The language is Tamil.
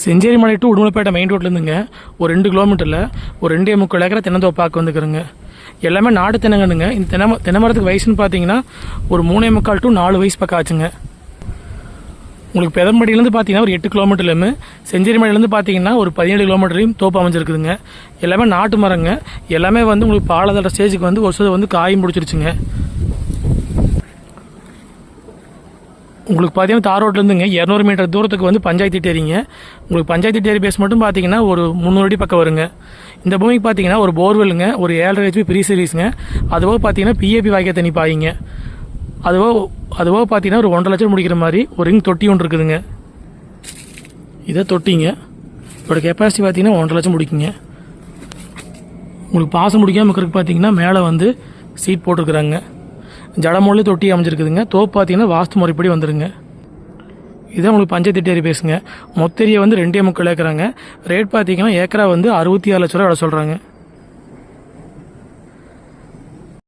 செஞ்சேரி மலை டு உடுமலைப்பேட்டை மெயின் ரோட்லேருந்துங்க ஒரு 2 கிலோமீட்டரில் ஒரு 2.25 ஏக்கரை தென்னந்தோப்பாக்கு வந்துக்கிறேங்க. எல்லாமே நாடு தென்னங்கன்னுங்க. இந்த தென்னை மரத்துக்கு வயசுன்னு பார்த்தீங்கன்னா ஒரு 3.25 to 4 வயசு பக்கம் ஆச்சுங்க. உங்களுக்கு பெதம்படியிலேருந்து பார்த்தீங்கன்னா ஒரு 8 கிலோமீட்டர்லையும், செஞ்சேரி மலையிலேருந்து பார்த்தீங்கன்னா ஒரு 17 கிலோமீட்டர்லையும் தோப்பு அமைஞ்சிருக்குதுங்க. எல்லாமே நாட்டு மரங்க. எல்லாமே வந்து உங்களுக்கு பாலதர ஸ்டேஜுக்கு வந்து ஒரு சில வந்து காயும் முடிச்சிருச்சுங்க. உங்களுக்கு பார்த்தீங்கன்னா தார் ரோட்லேருந்துங்க 200 மீட்டர் தூரத்துக்கு வந்து பஞ்சாயத்து டேரிங்க. உங்களுக்கு பஞ்சாயத்து டேரி பேஸ் மட்டும் பார்த்தீங்கன்னா ஒரு 300 அடி பக்கம் வருங்க. இந்த பூமிக்கு பார்த்தீங்கன்னா ஒரு போர்வெல்லுங்க, ஒரு 7.5 HP ப்ரீ சர்வீஸுங்க. அதுபோக பார்த்தீங்கன்னா பிஏபி வாய்க்கால் தண்ணி பாயிங்க. அதுபோக பார்த்தீங்கன்னா ஒரு 1.5 லட்சம் முடிக்கிற மாதிரி ஒரு ரிங் தொட்டி ஒன்று இருக்குதுங்க. இதை தொட்டிங்க. இதோட கெப்பாசிட்டி பார்த்தீங்கன்னா 1.5 லட்சம் முடிக்குங்க. உங்களுக்கு பாசம் முடிக்காமல் இருக்கிறதுக்கு பார்த்தீங்கன்னா மேலே வந்து சீட் போட்டுருக்குறாங்க. ஜடமொழி தொட்டி அமைஞ்சிருக்குதுங்க. தோப்பு பார்த்தீங்கன்னா வாஸ்து முறைப்படி வந்துடுங்க. இதான் உங்களுக்கு பஞ்சாயத்து டேரி பேசுங்க. மொத்த ஏரியா வந்து 2.25 ஏக்கராங்க. ரேட் பார்த்தீங்கன்னா ஏக்கரா வந்து 66 லட்ச ரூபா சொல்கிறாங்க.